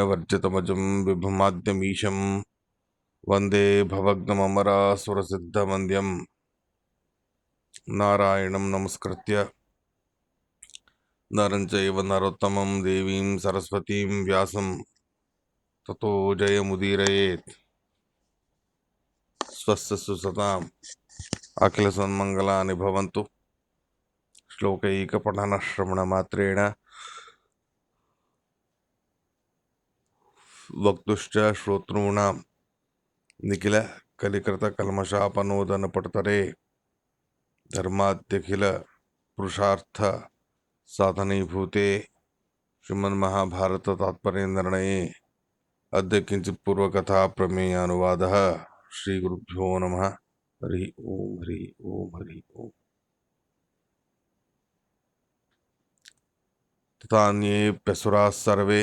वर्जितमजं विभुमाद्यमीशं वन्दे भवग्नममरासुरसिद्धवन्द्यं नारायणं नमस्कृत्य नरं चैव नरोत्तमं देवीं सरस्वतीं व्यासं ततो जयमुदीरयेत्। स्वस्य सुसताम् अखिलसन्मङ्गलानि भवन्तु। श्लोकैकपठनश्रवणमात्रेण वक्तुश्च श्रोतॄणां निखिल कलिकृतकल्मषापनोदनपटतरे धर्माद्यखिल पुरुषार्थ साधनीभूते श्रीमन्महाभारत तात्पर्य निर्णये अद्य किंचित पूर्वकथा प्रमेयानुवादः। श्रीगुरुभ्यो नमः। हरि ओम हरि ओम हरि ओम। तथान्येऽप्यसुराः सर्वे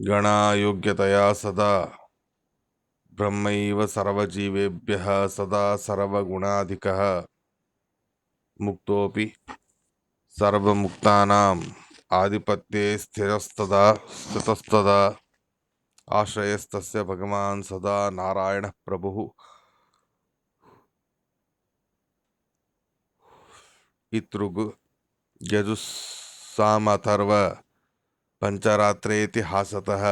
गणा योग्यतया सदा ब्रह्मैव सर्वजीवेभ्यः सदा सर्वगुणाधिकः मुक्तोऽपि सर्वमुक्तानाम् आधिपत्ये स्थितस्तदा आश्रयस्तस्य भगवान् सदा नारायणः प्रभुः। इतृग यजुस्सामथर्व पंचरात्रेतिहासतः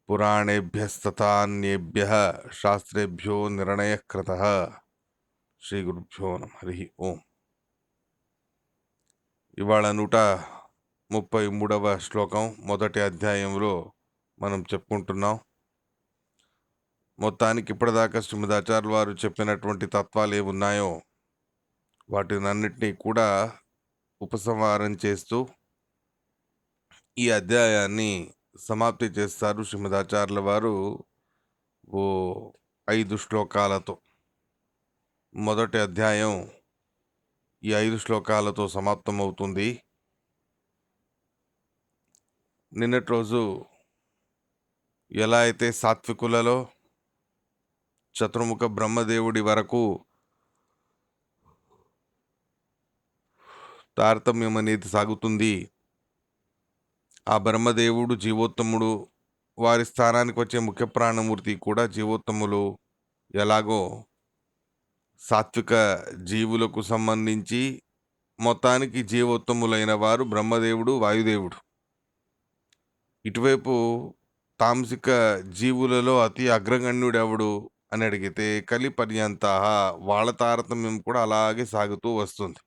पुराणेभ्यस्तथान्येभ्यः शास्त्रेभ्यो निर्णयः कृतः। శ్రీ గురుభ్యో నమః। హరి ఓం। ఇవాళ 133వ శ్లోకం మొదటి అధ్యాయంలో మనం చెప్పుకుంటున్నాం. మొత్తానికి ఇప్పటిదాకా శ్రీమదాచార్యుల వారు చెప్పినటువంటి తత్వాలు ఏమున్నాయో వాటినన్నిటినీ కూడా ఉపసంహారం చేస్తూ ఈ అధ్యాయాన్ని సమాప్తి చేస్తారు శ్రీమదాచార్యుల వారు ఓ 5 శ్లోకాలతో. మొదటి అధ్యాయం ఈ 5 శ్లోకాలతో సమాప్తమవుతుంది. నిన్నటి రోజు ఎలా అయితే సాత్వికులలో చతుర్ముఖ బ్రహ్మదేవుడి వరకు తారతమ్యం అనేది సాగుతుంది. ఆ బ్రహ్మదేవుడు జీవోత్తముడు, వారి స్థానానికి వచ్చే ముఖ్య ప్రాణమూర్తి కూడా జీవోత్తములు. ఎలాగో సాత్విక జీవులకు సంబంధించి మొత్తానికి జీవోత్తములైన వారు బ్రహ్మదేవుడు, వాయుదేవుడు. ఇటువైపు తాంసిక జీవులలో అతి అగ్రగణ్యుడెవడు అని అడిగితే కలి పర్యంత వాళ్ళ తారతమ్యం కూడా అలాగే సాగుతూ వస్తుంది.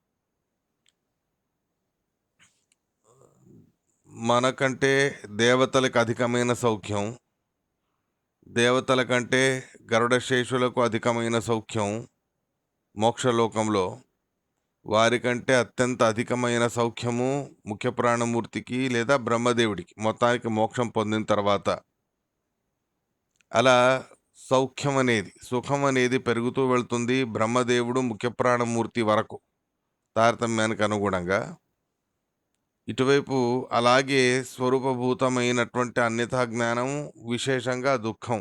మనకంటే దేవతలకు అధికమైన సౌఖ్యం, దేవతల కంటే గరుడశేషులకు అధికమైన సౌఖ్యం మోక్షలోకంలో, వారికంటే అత్యంత అధికమైన సౌఖ్యము ముఖ్య ప్రాణమూర్తికి లేదా బ్రహ్మదేవుడికి మొత్తానికి మోక్షం పొందిన తర్వాత. అలా సౌఖ్యం అనేది, సుఖం అనేది పెరుగుతూ వెళ్తుంది బ్రహ్మదేవుడు ముఖ్య ప్రాణమూర్తి వరకు తారతమ్యానికి అనుగుణంగా. ఇటువైపు అలాగే స్వరూపభూతమైనటువంటి అన్యథా జ్ఞానం, విశేషంగా దుఃఖం,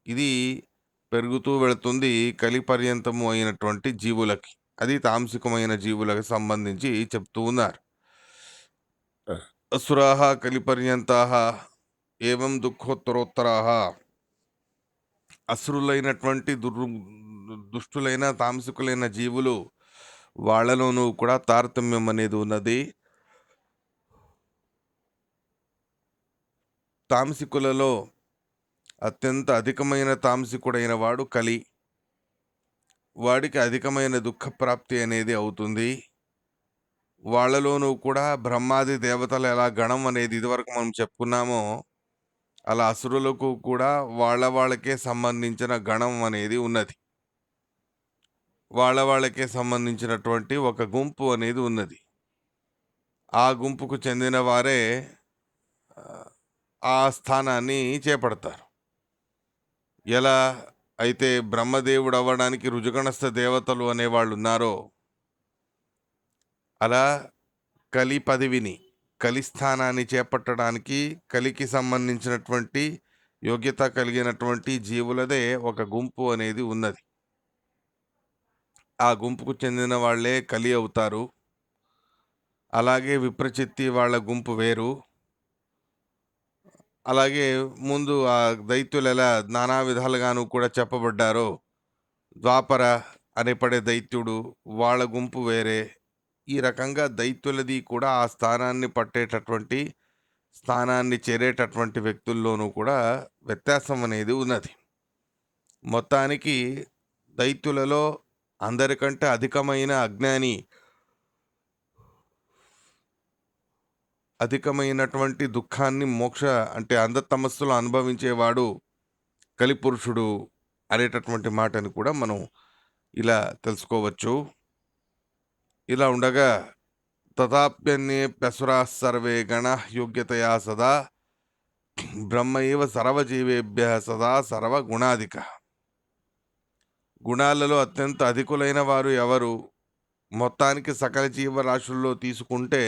ఇది పెరుగుతూ వెళుతుంది కలిపర్యంతము అయినటువంటి జీవులకి. అది తాంసికమైన జీవులకు సంబంధించి చెప్తూ ఉన్నారు. అసురాహ కలిపర్యంతాహ ఏవం దుఃఖోత్తరోత్తరాహ. అసురులైనటువంటి దుష్టులైన తాంసికులైన జీవులు, వాళ్ళలోనూ కూడా తారతమ్యం అనేది ఉన్నది. తాంసికులలో అత్యంత అధికమైన తాంసికుడైన వాడు కలి. వాడికి అధికమైన దుఃఖప్రాప్తి అనేది అవుతుంది. వాళ్ళలోనూ కూడా బ్రహ్మాది దేవతలు ఎలా గణం అనేది ఇదివరకు మనం చెప్పుకున్నామో, అలా అసురులకు కూడా వాళ్ళకే సంబంధించిన గణం అనేది ఉన్నది. వాళ్ళకే సంబంధించినటువంటి ఒక గుంపు అనేది ఉన్నది. ఆ గుంపుకు చెందిన వారే ఆ స్థానాన్ని చేపడతారు. ఎలా అయితే బ్రహ్మదేవుడు అవ్వడానికి రుజుగణస్థ దేవతలు అనేవాళ్ళు ఉన్నారో, అలా కలి పదవిని, కలి స్థానాన్ని చేపట్టడానికి కలికి సంబంధించినటువంటి యోగ్యత కలిగినటువంటి జీవులదే ఒక గుంపు అనేది ఉన్నది. ఆ గుంపుకు చెందిన వాళ్ళే కలి అవుతారు. అలాగే విప్రచిత్తి వాళ్ళ గుంపు వేరు. అలాగే ముందు ఆ దైత్యులెలా నానా విధాలుగాను కూడా చెప్పబడ్డారో, ద్వాపర అనేపడే దైత్యుడు, వాళ్ళ గుంపు వేరే. ఈ రకంగా దైత్యులది కూడా ఆ స్థానాన్ని పట్టేటటువంటి, స్థానాన్ని చేరేటటువంటి వ్యక్తుల్లోనూ కూడా వ్యత్యాసం అనేది ఉన్నది. మొత్తానికి దైత్యులలో అందరికంటే అధికమైన అజ్ఞాని, అధికమైనటువంటి దుఃఖాన్ని అంటే అంధతమస్సులో అనుభవించేవాడు కలిపురుషుడు అనేటటువంటి మాటని కూడా మనం ఇలా తెలుసుకోవచ్చు. ఇలా ఉండగా తథాప్యన్యేప్యసురాः సర్వే గణాః యోగ్యతయా సదా బ్రహ్మైవ సర్వజీవేభ్యః సదా సర్వగుణాధికः. గుణాలలో అత్యంత అధికులైన వారు ఎవరు? మొత్తానికి సకల జీవరాశుల్లో తీసుకుంటే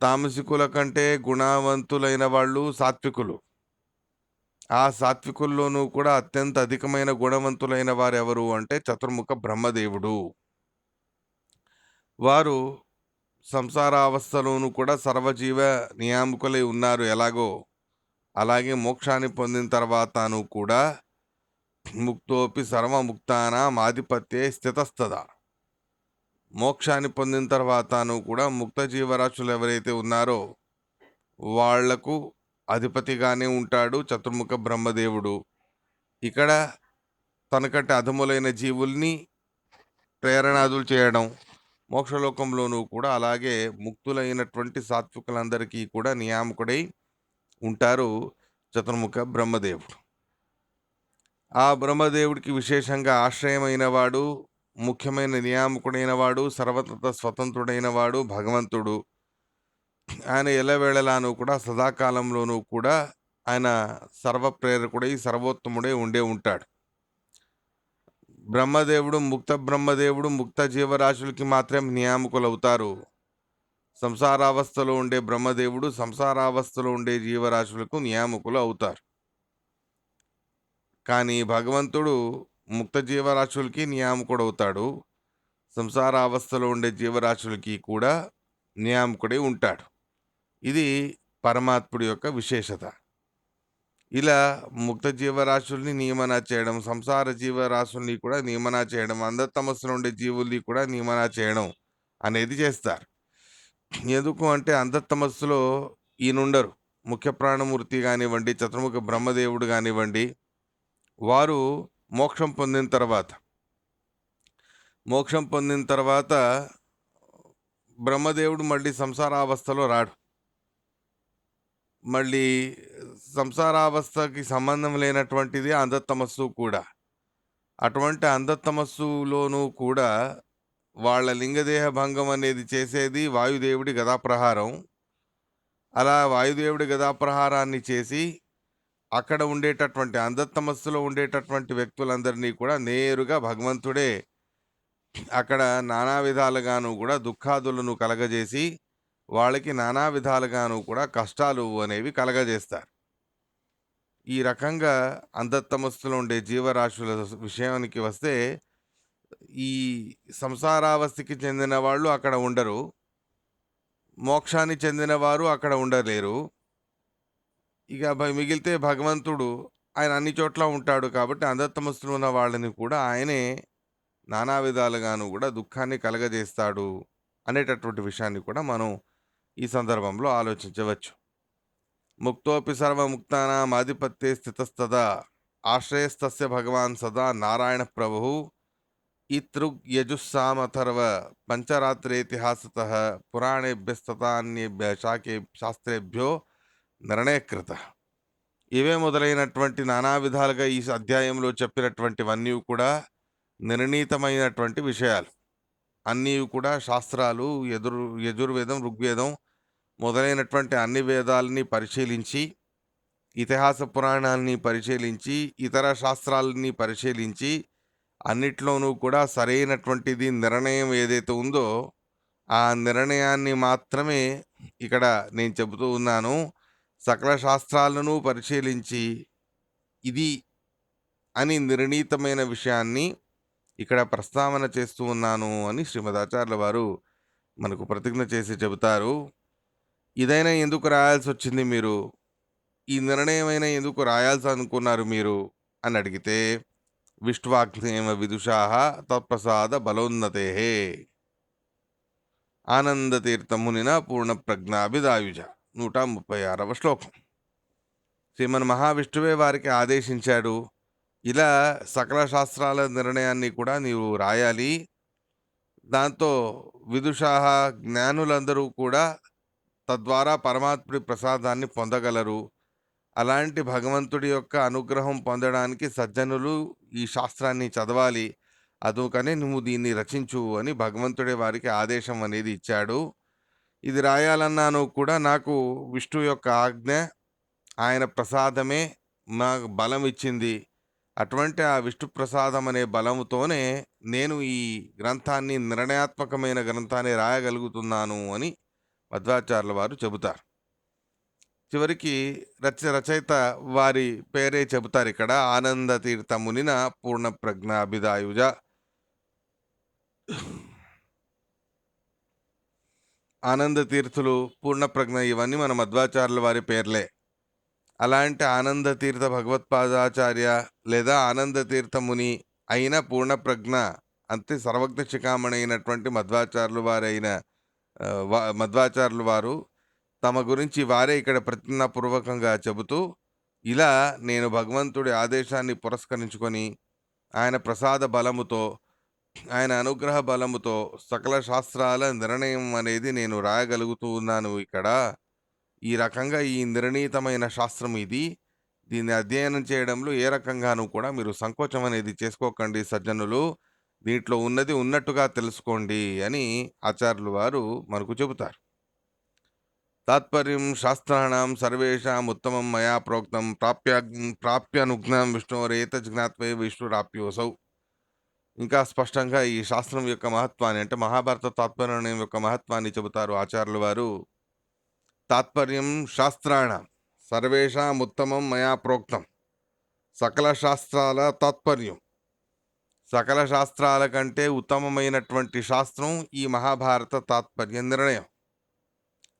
తామసికుల కంటే గుణవంతులైన వాళ్ళు సాత్వికులు. ఆ సాత్వికుల్లోనూ కూడా అత్యంత అధికమైన గుణవంతులైన వారెవరు అంటే చతుర్ముఖ బ్రహ్మదేవుడు. వారు సంసారావస్థలోనూ కూడా సర్వజీవ నియామకులై ఉన్నారు ఎలాగో, అలాగే మోక్షాన్ని పొందిన తర్వాతను కూడా ముక్తోపి సర్వముక్తానాం ఆధిపత్యే స్థితస్తదా. మోక్షాన్ని పొందిన తర్వాతను కూడా ముక్త జీవరాశులు ఎవరైతే ఉన్నారో వాళ్లకు అధిపతిగానే ఉంటాడు చతుర్ముఖ బ్రహ్మదేవుడు. ఇక్కడ తనకంటే అధములైన జీవుల్ని ప్రేరణాదులు చేయడం, మోక్షలోకంలోనూ కూడా అలాగే ముక్తులైనటువంటి సాత్వికులందరికీ కూడా నియామకుడై ఉంటారు చతుర్ముఖ బ్రహ్మదేవుడు. ఆ బ్రహ్మదేవుడికి విశేషంగా ఆశ్రయమైన వాడు, ముఖ్యమైన నియామకుడైన వాడు, సర్వత్ర స్వతంత్రుడైన వాడు భగవంతుడు. ఆయన ఎల్లవేళలాను కూడా సదాకాలంలోనూ కూడా ఆయన సర్వప్రేరకుడై సర్వోత్తముడై ఉండే ఉంటాడు. బ్రహ్మదేవుడు ముక్త జీవరాశులకి మాత్రమే నియామకులవుతారు. సంసారావస్థలో ఉండే బ్రహ్మదేవుడు సంసారావస్థలో ఉండే జీవరాశులకు నియామకులు అవుతారు. కానీ భగవంతుడు ముక్త జీవరాశులకి నియామకుడవుతాడు. సంసారావస్థలో ఉండే జీవరాశులకి కూడా నియామకుడై ఉంటాడు. ఇది పరమాత్ముడి యొక్క విశేషత. ఇలా ముక్త జీవరాశుల్ని నియమన చేయడం, సంసార జీవరాశుల్ని కూడా నియమన చేయడం, అంధతమస్సులో ఉండే జీవుల్ని కూడా నియమన చేయడం అనేది చేస్తారు. ఎందుకు అంటే అంధతమస్సులో ఈయనుండరు. ముఖ్య ప్రాణమూర్తి కానివ్వండి, చతుర్ముఖ బ్రహ్మదేవుడు కానివ్వండి, వారు మోక్షం పొందిన తర్వాత బ్రహ్మదేవుడు మళ్ళీ సంసారావస్థలో రాడు. మళ్ళీ సంసారావస్థకి సంబంధం లేనటువంటిది అంధతమస్సు కూడా. అటువంటి అంధతమస్సులోనూ కూడా వాళ్ళ లింగదేహ భంగం అనేది చేసేది వాయుదేవుడి గదాప్రహారం. అలా వాయుదేవుడి గదాప్రహారాన్ని చేసి అక్కడ ఉండేటటువంటి అంధతమస్సులో ఉండేటటువంటి వ్యక్తులందరినీ కూడా నేరుగా భగవంతుడే అక్కడ నానా విధాలుగాను కూడా దుఃఖాదులను కలగజేసి వాళ్ళకి నానా విధాలుగాను కూడా కష్టాలు అనేవి కలగజేస్తారు. ఈ రకంగా అంధతమస్సులో ఉండే జీవరాశుల విషయానికి వస్తే ఈ సంసారావస్థకి చెందిన వాళ్ళు అక్కడ ఉండరు. మోక్షాన్ని చెందిన వారు అక్కడ ఉండలేరు. ఇక మిగిలితే భగవంతుడు ఆయన అన్ని చోట్ల ఉంటాడు కాబట్టి అంధతమస్సులో ఉన్న వాళ్ళని కూడా ఆయనే నానా విధాలుగాను కూడా దుఃఖాన్ని కలగజేస్తాడు అనేటటువంటి విషయాన్ని కూడా మనం ఈ సందర్భంలో ఆలోచించవచ్చు. ముక్తోపి సర్వముక్తానాం ఆధిపత్యే స్థితస్తదా ఆశ్రయస్తస్య భగవాన్ సదా నారాయణ ప్రభు ఇతృగ్యజుస్సామథర్వ పంచరాత్రేతిహాసతః పురాణేభ్యస్తతాన్యేభ్య శాస్త్రేభ్యో నిర్ణయకృత. ఇవే మొదలైనటువంటి నానా విధాలుగా ఈ అధ్యాయంలో చెప్పినటువంటివన్నీ కూడా నిర్ణీతమైనటువంటి విషయాలు. అన్నీ కూడా శాస్త్రాలు యజుర్వేదం, ఋగ్వేదం మొదలైనటువంటి అన్ని వేదాలని పరిశీలించి, ఇతిహాస పురాణాలని పరిశీలించి, ఇతర శాస్త్రాలని పరిశీలించి, అన్నిట్లోనూ కూడా సరైనటువంటిది నిర్ణయం ఏదైతే ఉందో ఆ నిర్ణయాన్ని మాత్రమే ఇక్కడ నేను చెబుతూ ఉన్నాను. సకల శాస్త్రాలను పరిశీలించి ఇది అని నిర్ణీతమైన విషయాన్ని ఇక్కడ ప్రస్తావన చేస్తూ ఉన్నాను అని శ్రీమదాచార్యుల వారు మనకు ప్రతిజ్ఞ చేసి చెబుతారు. ఇదైనా ఎందుకు రాయాల్సి వచ్చింది మీరు ఈ నిర్ణయమైనా ఎందుకు రాయాల్సనుకున్నారు మీరు అని అడిగితే, విష్ణువాగ్నేవ విదుషాః తత్ప్రసాద బలోన్నతేః ఆనందతీర్థమునినా పూర్ణప్రజ్ఞాభిదాయుజ 136వ శ్లోకం. శ్రీమన్ మహావిష్ణువే వారికి ఆదేశించాడు. ఇలా సకల శాస్త్రాల నిర్ణయాన్ని కూడా నీవు రాయాలి. దాంతో విదుషాః జ్ఞానులందరూ కూడా తద్వారా పరమాత్ముడి ప్రసాదాన్ని పొందగలరు. అలాంటి భగవంతుడి యొక్క అనుగ్రహం పొందడానికి సజ్జనులు ఈ శాస్త్రాన్ని చదవాలి. అందుకని నువ్వు దీన్ని రచించు అని భగవంతుడే వారికి ఆదేశం అనేది ఇచ్చాడు. ఇది రాయాలన్నాను కూడా నాకు విష్ణువు యొక్క ఆజ్ఞ, ఆయన ప్రసాదమే నాకు బలం ఇచ్చింది. అటువంటి ఆ విష్ణు ప్రసాదం అనే బలముతోనే నేను ఈ గ్రంథాన్ని నిర్ణయాత్మకమైన గ్రంథాన్ని రాయగలుగుతున్నాను అని మధ్వాచార్యుల వారు చెబుతారు. చివరికి రచయిత వారి పేరే చెబుతారు ఇక్కడ. ఆనంద తీర్థ మునిన పూర్ణ ప్రజ్ఞాభిదాయుజ. ఆనంద తీర్థులు, పూర్ణ ప్రజ్ఞ ఇవన్నీ మన మధ్వాచార్యుల వారి పేర్లే. అలాంటి ఆనంద తీర్థ భగవత్పాదాచార్య లేదా ఆనంద తీర్థ ముని అయిన పూర్ణ ప్రజ్ఞ అంతే సర్వజ్ఞ శిఖామణి అయినటువంటి మధ్వాచార్యులు వారు తమ గురించి వారే ఇక్కడ ప్రతిజ్ఞాపూర్వకంగా చెబుతూ, ఇలా నేను భగవంతుడి ఆదేశాన్ని పురస్కరించుకొని ఆయన ప్రసాద బలముతో, ఆయన అనుగ్రహ బలముతో సకల శాస్త్రాల నిర్ణయం అనేది నేను రాయగలుగుతూ ఉన్నాను ఇక్కడ. ఈ రకంగా ఈ నిర్ణీతమైన శాస్త్రం ఇది. దీన్ని అధ్యయనం చేయడంలో ఏ రకంగానూ కూడా మీరు సంకోచం అనేది చేసుకోకండి సజ్జనులు. దీంట్లో ఉన్నది ఉన్నట్టుగా తెలుసుకోండి అని ఆచార్యులు వారు మనకు చెబుతారు. తాత్పర్యం శాస్త్రాణం సర్వేషాం ఉత్తమం మయా ప్రోక్తం ప్రాప్యానుజ్ఞాం విష్ణోరేతజ్ జ్ఞాత్వే విష్ణురాప్యోసౌ. ఇంకా స్పష్టంగా ఈ శాస్త్రం యొక్క మహత్వాన్ని, అంటే మహాభారత తాత్పర్యం యొక్క మహత్వాన్ని చెబుతారు ఆచార్యుల వారు. తాత్పర్యం శాస్త్రాణం సర్వేషాం ఉత్తమం మయా ప్రోక్తం. సకల శాస్త్రాల తాత్పర్యం, సకల శాస్త్రాల కంటే ఉత్తమమైనటువంటి శాస్త్రం ఈ మహాభారత తాత్పర్య నిర్ణయం.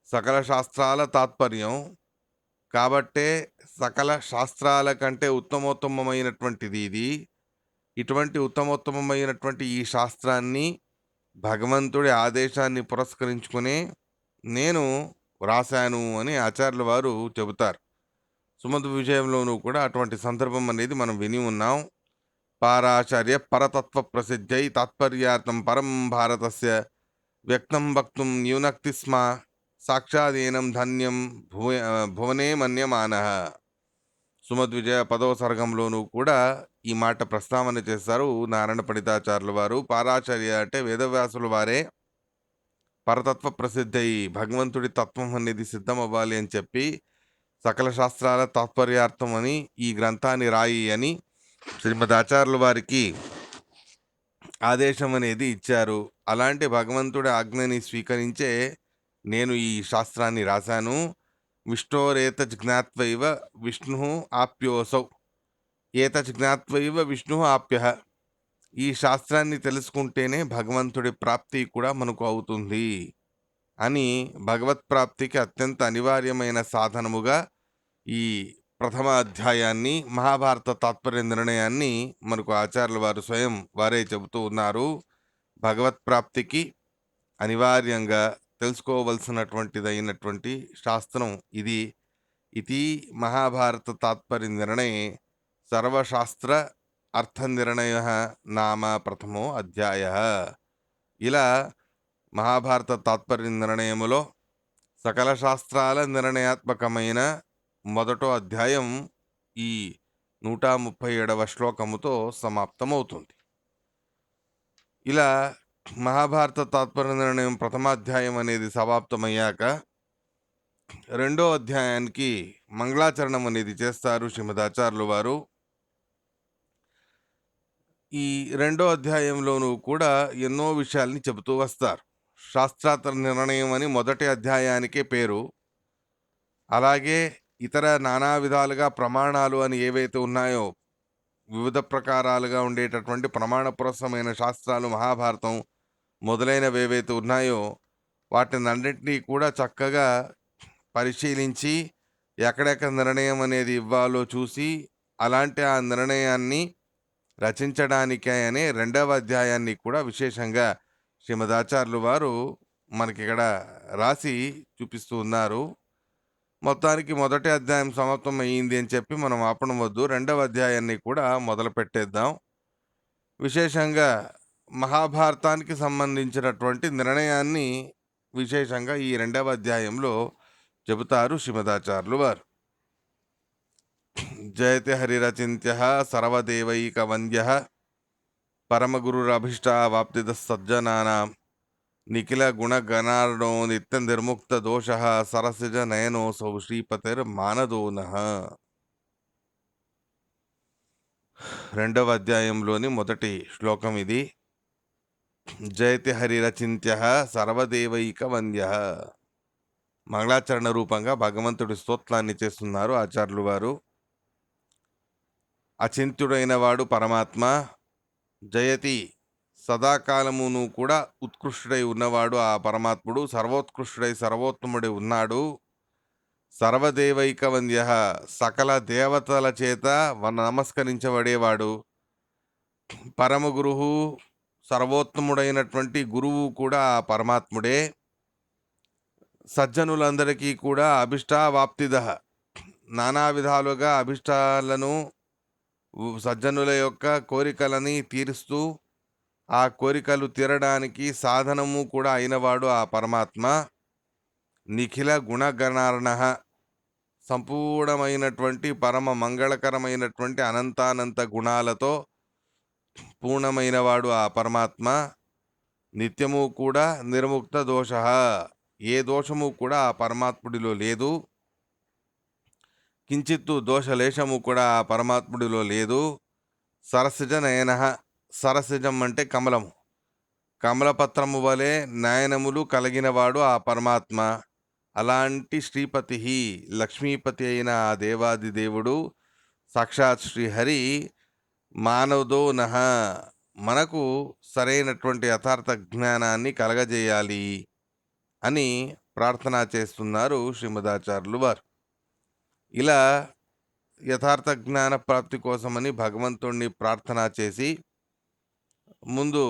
సకల శాస్త్రాల తాత్పర్యం కాబట్టే సకల శాస్త్రాల కంటే ఉత్తమోత్తమైనటువంటిది ఇది. ఇటువంటి ఉత్తమోత్తమైనటువంటి ఈ శాస్త్రాన్ని భగవంతుడి ఆదేశాన్ని పురస్కరించుకునే నేను రాశాను అని ఆచార్యుల వారు చెబుతారు. సుమధు విజయంలోనూ కూడా అటువంటి సందర్భం అనేది మనం విని ఉన్నాం. పారాచార్య పరతత్వ ప్రసిద్ధై తాత్పర్యార్థం పరం భారతస్య వ్యక్తం వక్తుం న్యూనక్తి స్మ సాక్షాదేనం ధన్యం భువనే మన్యమానః. సుమద్విజయ 10వ సర్గంలోనూ కూడా ఈ మాట ప్రస్తావన చేస్తారు నారాయణ పండితాచార్యుల వారు. పారాచార్య అంటే వేదవ్యాసుల వారే పరతత్వ ప్రసిద్ధి, భగవంతుడి తత్వం అనేది సిద్ధం అవ్వాలి అని చెప్పి సకల శాస్త్రాల తాత్పర్యార్థం అని ఈ గ్రంథాన్ని రాయి అని శ్రీమద్ ఆచార్యుల వారికి ఆదేశం అనేది ఇచ్చారు. అలాంటి భగవంతుడి ఆజ్ఞని స్వీకరించే నేను ఈ శాస్త్రాన్ని రాశాను. విష్ణోరేతజ్ జ్ఞాత్వైవ విష్ణు ఆప్యోసౌ. ఏతజ్ జ్ఞాత్వైవ విష్ణు ఆప్యః. ఈ శాస్త్రాన్ని తెలుసుకుంటేనే భగవంతుడి ప్రాప్తి కూడా మనకు అవుతుంది అని భగవత్ ప్రాప్తికి అత్యంత అనివార్యమైన సాధనముగా ఈ ప్రథమ అధ్యాయాన్ని, మహాభారత తాత్పర్య నిర్ణయాన్ని మనకు ఆచార్యుల వారు స్వయం వారే చెబుతూ ఉన్నారు. భగవత్ ప్రాప్తికి అనివార్యంగా తెలుసుకోవలసినటువంటిదైనటువంటి శాస్త్రం ఇది. ఇది మహాభారత తాత్పర్య నిర్ణయ సర్వశాస్త్ర అర్థ నిర్ణయ నామ ప్రథమో అధ్యాయ. ఇలా మహాభారత తాత్పర్య నిర్ణయములో సకల శాస్త్రాల నిర్ణయాత్మకమైన మొదటో అధ్యాయం ఈ 137వ శ్లోకముతో సమాప్తమవుతుంది. ఇలా మహాభారత తాత్పర్య నిర్ణయం ప్రథమాధ్యాయం అనేది సమాప్తమయ్యాక రెండో అధ్యాయానికి మంగళాచరణం అనేది చేస్తారు శ్రీమదాచార్యులు వారు. ఈ రెండో అధ్యాయంలోనూ కూడా ఎన్నో విషయాల్ని చెబుతూ వస్తారు. శాస్త్రార్థ నిర్ణయం అని మొదటి అధ్యాయానికే పేరు. అలాగే ఇతర నానా విధాలుగా ప్రమాణాలు అని ఏవైతే ఉన్నాయో, వివిధ ప్రకారాలుగా ఉండేటటువంటి ప్రమాణపురస్సమైన శాస్త్రాలు, మహాభారతం మొదలైనవి ఏవైతే ఉన్నాయో వాటిని అన్నింటినీ కూడా చక్కగా పరిశీలించి ఎక్కడెక్కడ నిర్ణయం అనేది ఇవ్వాలో చూసి, అలాంటి ఆ నిర్ణయాన్ని రచించడానికే అనే రెండవ అధ్యాయాన్ని కూడా విశేషంగా శ్రీమదాచార్యులు వారు మనకిక్కడ రాసి చూపిస్తూ ఉన్నారు. మొత్తానికి మొదటి అధ్యాయం సమాప్తం అయ్యింది అని చెప్పి మనం ఆపడం వద్దు. రెండవ అధ్యాయాన్ని కూడా మొదలుపెట్టేద్దాం. విశేషంగా మహాభారతానికి సంబంధించినటువంటి నిర్ణయాన్ని విశేషంగా ఈ రెండవ అధ్యాయంలో చెబుతారు శ్రీమదాచార్యులు వారు. జయతి హరిరచింత్య సర్వదేవైక వంద్య పరమగురురభీష్టావాప్తిద సజ్జనానాం నిఖిల గుణగణార్ణో నిత్య నిర్ముక్త దోష సరసిజ నయనోసౌ శ్రీపతిర్మానదోనః. రెండవ అధ్యాయంలోని మొదటి శ్లోకం ఇది. జయతి హరిరచింత్య సర్వదేవైక వంద్య. మంగళాచరణ రూపంగా భగవంతుడి స్తోత్రాన్ని చేస్తున్నారు ఆచార్యులు వారు. అచింత్యుడైన వాడు పరమాత్మ. జయతి సదాకాలమును కూడా ఉత్కృష్టుడై ఉన్నవాడు ఆ పరమాత్ముడు. సర్వోత్కృష్టుడై సర్వోత్తముడై ఉన్నాడు. సర్వదేవైక వంద్య, సకల దేవతల చేత నమస్కరించబడేవాడు. పరమ గురువు, సర్వోత్తముడైనటువంటి గురువు కూడా ఆ పరమాత్ముడే. సజ్జనులందరికీ కూడా అభిష్టావాప్తిద, నానా విధాలుగా అభిష్టాలను సజ్జనుల యొక్క కోరికలని తీరుస్తూ, ఆ కోరికలు తీరడానికి సాధనము కూడా అయినవాడు ఆ పరమాత్మ. నిఖిల గుణగణార్ణ, సంపూర్ణమైనటువంటి పరమ మంగళకరమైనటువంటి అనంతానంత గుణాలతో పూర్ణమైనవాడు ఆ పరమాత్మ. నిత్యము కూడా నిర్ముక్త దోష, ఏ దోషము కూడా ఆ పరమాత్ముడిలో లేదు. కించిత్తు దోషలేశము కూడా ఆ పరమాత్ముడిలో లేదు. సరసిజ నయన, సరసిజం అంటే కమలము, కమలపత్రము వలె నయనములు కలిగినవాడు ఆ పరమాత్మ. అలాంటి శ్రీపతి, లక్ష్మీపతి అయిన ఆ దేవాది దేవుడు సాక్షాత్ శ్రీహరి మానవదో నహ, మనకు సరైనటువంటి యథార్థ జ్ఞానాన్ని కలగజేయాలి అని ప్రార్థన చేస్తున్నారు శ్రీమదాచార్యులు వారు. ఇలా యథార్థ జ్ఞాన ప్రాప్తి కోసమని భగవంతుణ్ణి ప్రార్థన చేసి, ముందు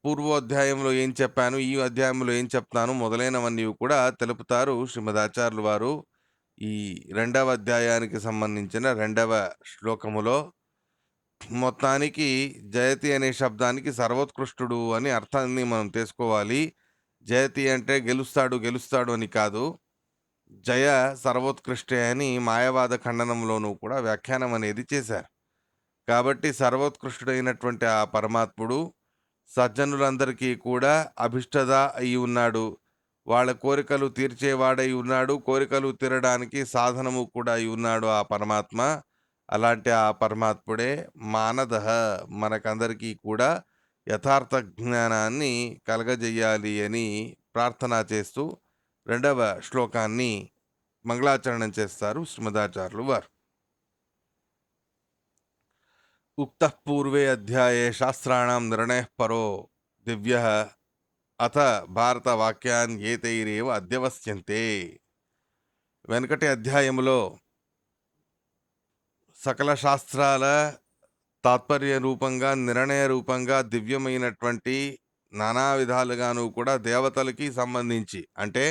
పూర్వోధ్యాయంలో ఏం చెప్పాను, ఈ అధ్యాయంలో ఏం చెప్తాను మొదలైనవన్నీ కూడా తెలుపుతారు శ్రీమదాచార్యులు వారు. ఈ రెండవ అధ్యాయానికి సంబంధించిన రెండవ శ్లోకములో మొత్తానికి జయతి అనే శబ్దానికి సర్వోత్కృష్టుడు అని అర్థాన్ని మనం తెలుసుకోవాలి. జయతి అంటే గెలుస్తాడు గెలుస్తాడు అని కాదు. జయ సర్వోత్కృష్టే అని మాయావాద ఖండనంలోనూ కూడా వ్యాఖ్యానం అనేది చేశారు. కాబట్టి సర్వోత్కృష్టుడైనటువంటి ఆ పరమాత్ముడు సజ్జనులందరికీ కూడా అభిష్టద అయి ఉన్నాడు. వాళ్ళ కోరికలు తీర్చేవాడై ఉన్నాడు. కోరికలు తీరడానికి సాధనము కూడా అయి ఉన్నాడు ఆ పరమాత్మ. అలాంటి ఆ పరమాత్ముడే మానదః, మనకందరికీ కూడా యథార్థ జ్ఞానాన్ని కలగజేయాలి అని ప్రార్థన చేస్తూ రెండవ శ్లోకాన్ని మంగళాచరణం చేస్తారు శ్రీమదాచార్యులు వారు. ఉక్త పూర్వే అధ్యాయే శాస్త్రాణం నిర్ణయ పరో దివ్య అథ భారత వాక్యాన్ ఏతైరేవ అధ్యవస్యంతే. వెనకటి అధ్యాయములో సకల శాస్త్రాల తాత్పర్య రూపంగా, నిర్ణయ రూపంగా దివ్యమైనటువంటి నానా విధాలుగాను కూడా దేవతలకి సంబంధించి, అంటే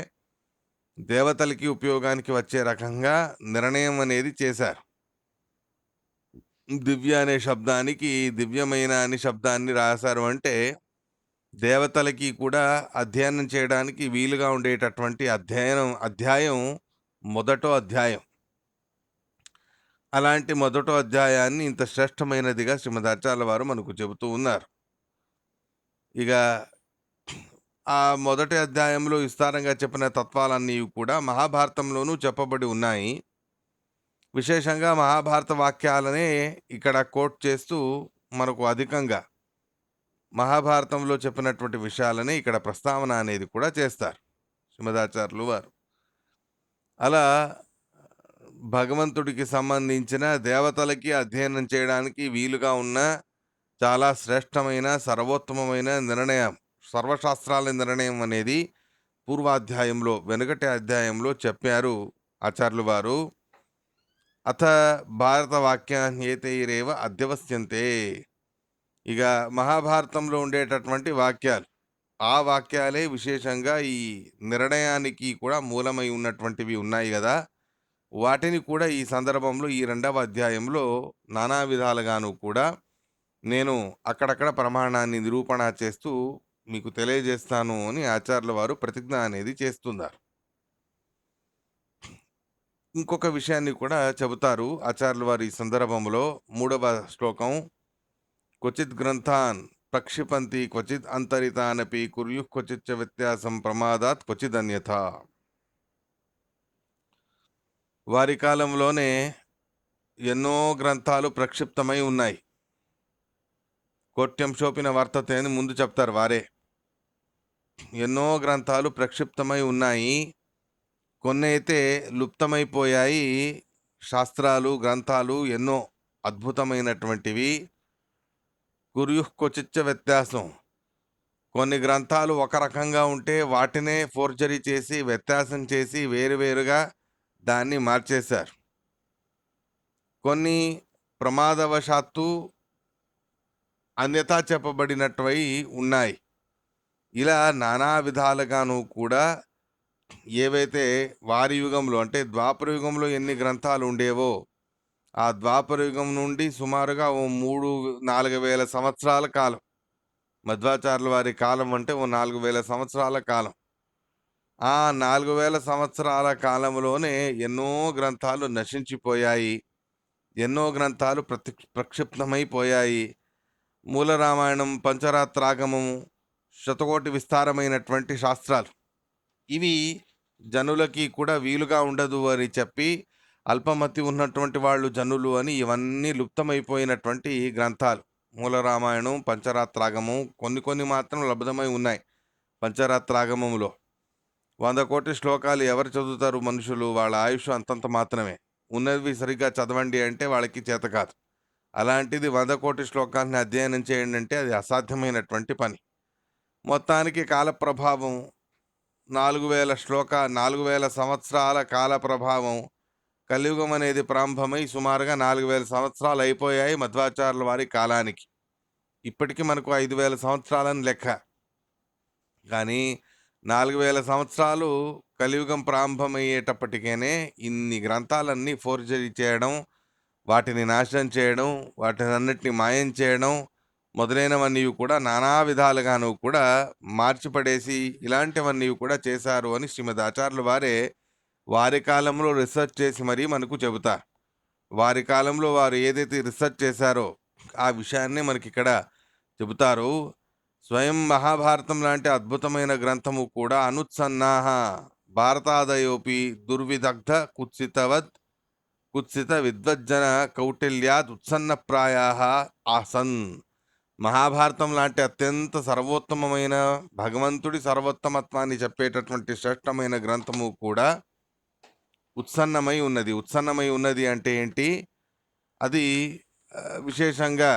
దేవతలకి ఉపయోగానికి వచ్చే రకంగా నిర్ణయం అనేది చేశారు. దివ్య అనే శబ్దానికి దివ్యమైన అనే శబ్దాన్ని రాశారు అంటే దేవతలకి కూడా అధ్యయనం చేయడానికి వీలుగా ఉండేటటువంటి అధ్యాయం మొదటో అధ్యాయం. అలాంటి మొదటో అధ్యాయాన్ని ఇంత శ్రేష్టమైనదిగా శ్రీమదాచార్యుల వారు మనకు చెబుతూ ఉన్నారు. ఇక ఆ మొదటి అధ్యాయంలో విస్తారంగా చెప్పిన తత్వాలన్నీ కూడా మహాభారతంలోనూ చెప్పబడి ఉన్నాయి. విశేషంగా మహాభారత వాక్యాలనే ఇక్కడ కోట్ చేస్తూ మనకు అధికంగా మహాభారతంలో చెప్పినటువంటి విషయాలని ఇక్కడ ప్రస్తావన అనేది కూడా చేస్తారు శ్రీమదాచార్యులు వారు. అలా భగవంతుడికి సంబంధించిన దేవతలకి అధ్యయనం చేయడానికి వీలుగా ఉన్న చాలా శ్రేష్టమైన సర్వోత్తమమైన నిర్ణయం, సర్వశాస్త్రాల నిర్ణయం అనేది పూర్వాధ్యాయంలో, వెనుకటి అధ్యాయంలో చెప్పారు ఆచార్యులు వారు అథ భారతవాక్యాన్యేతైరేవ అధ్యవస్యంతే. ఇక మహాభారతంలో ఉండేటటువంటి వాక్యాలు, ఆ వాక్యాలే విశేషంగా ఈ నిర్ణయానికి కూడా మూలమై ఉన్నటువంటివి ఉన్నాయి గదా! వాటిని కూడా ఈ సందర్భంలో ఈ రెండవ అధ్యాయంలో నానా విధాలుగాను కూడా నేను అక్కడక్కడ ప్రమాణాన్ని నిరూపణ చేస్తూ మీకు తెలియజేస్తాను అని ఆచార్యుల వారు ప్రతిజ్ఞ అనేది చేస్తున్నారు. ఇంకొక విషయాన్ని కూడా చెబుతారు ఆచార్యుల వారు ఈ సందర్భంలో. మూడవ శ్లోకం, క్వచిత్ గ్రంథాన్ ప్రక్షిపంతి క్వచిత్ అంతరితానపి కుర్యుః క్వచిచ్చ వ్యత్యాసం ప్రమాదాత్ క్వచిదన్యథా. వారి కాలంలోనే ఎన్నో గ్రంథాలు ప్రక్షిప్తమై ఉన్నాయి. కోట్యంశోపిన వర్తతే అని ముందు చెప్తారు వారే. ఎన్నో గ్రంథాలు ప్రక్షిప్తమై ఉన్నాయి. కొన్ని అయితే లుప్తమైపోయాయి. శాస్త్రాలు, గ్రంథాలు ఎన్నో అద్భుతమైనటువంటివి. కుర్యుః క్వచిచ్చ వ్యత్యాసం. కొన్ని గ్రంథాలు ఒక రకంగా ఉంటే వాటినే ఫోర్జరీ చేసి, వ్యత్యాసం చేసి వేరువేరుగా దాన్ని మార్చేశారు. కొన్ని ప్రమాదవశాత్తు అన్యథా చెప్పబడినట్వై ఉన్నాయి. ఇలా నానా విధాలుగాను కూడా ఏవైతే వారి యుగంలో అంటే ద్వాపర యుగంలో ఎన్ని గ్రంథాలు ఉండేవో, ఆ ద్వాపర యుగం నుండి సుమారుగా ఓ 3,000-4,000 సంవత్సరాల కాలం, మధ్వాచార్యుల వారి కాలం అంటే ఓ 4,000 సంవత్సరాల కాలం. ఆ 4,000 సంవత్సరాల కాలంలోనే ఎన్నో గ్రంథాలు నశించిపోయాయి. ఎన్నో గ్రంథాలు ప్రక్షిప్తమైపోయాయి. మూల రామాయణం, పంచరాత్రాగమము, శతకోటి విస్తారమైనటువంటి శాస్త్రాలు. ఇవి జనులకి కూడా వీలుగా ఉండదు అని చెప్పి, అల్పమతి ఉన్నటువంటి వాళ్ళు జనులు అని ఇవన్నీ లుప్తమైపోయినటువంటి గ్రంథాలు. మూల రామాయణం, పంచరాత్రాగమం కొన్ని కొన్ని మాత్రం లబ్ధమై ఉన్నాయి. పంచరాత్రాగమములో 100 కోటి శ్లోకాలు ఎవరు చదువుతారు మనుషులు? వాళ్ళ ఆయుష్ అంతంత మాత్రమే. ఉన్నవి సరిగ్గా చదవండి అంటే వాళ్ళకి చేత కాదు. అలాంటిది 100 కోటి శ్లోకాన్ని అధ్యయనం చేయండి అంటే అది అసాధ్యమైనటువంటి పని. మొత్తానికి కాల ప్రభావం 4,000 సంవత్సరాల కాల ప్రభావం. కలియుగం అనేది ప్రారంభమై సుమారుగా 4,000 సంవత్సరాలు అయిపోయాయి మధ్వాచార్యుల వారి కాలానికి. ఇప్పటికీ మనకు 5,000 సంవత్సరాలని లెక్క. కానీ 4,000 సంవత్సరాలు కలియుగం ప్రారంభమయ్యేటప్పటికేనే ఇన్ని గ్రంథాలన్నీ ఫోర్జరీ చేయడం, వాటిని నాశనం చేయడం, వాటిని అన్నిటిని మాయం చేయడం మొదలైనవన్నీ కూడా నానా విధాలుగాను కూడా మార్చిపడేసి ఇలాంటివన్నీ కూడా చేశారు అని శ్రీమద్ ఆచార్యుల వారే వారి కాలంలో రీసెర్చ్ చేసి మరీ మనకు చెబుతారు. వారి కాలంలో వారు ఏదైతే రీసెర్చ్ చేశారో ఆ విషయాన్ని మనకి ఇక్కడ చెబుతారు. స్వయం మహాభారతం లాంటి అద్భుతమైన గ్రంథము కూడా అనుత్సన్నాహ భారతాదయోపి దుర్విదగ్ధ కుత్సిత విద్వజ్జన కౌటిల్యాద్ ఉత్సన్న ప్రాయాః ఆసన్. మహాభారతం లాంటి అత్యంత సర్వోత్తమమైన భగవంతుడి సర్వోత్తమత్వాన్ని చెప్పేటటువంటి శ్రేష్టమైన గ్రంథము కూడా ఉత్సన్నమై ఉన్నది. ఉత్సన్నమై ఉన్నది అంటే ఏంటి? అది విశేషంగా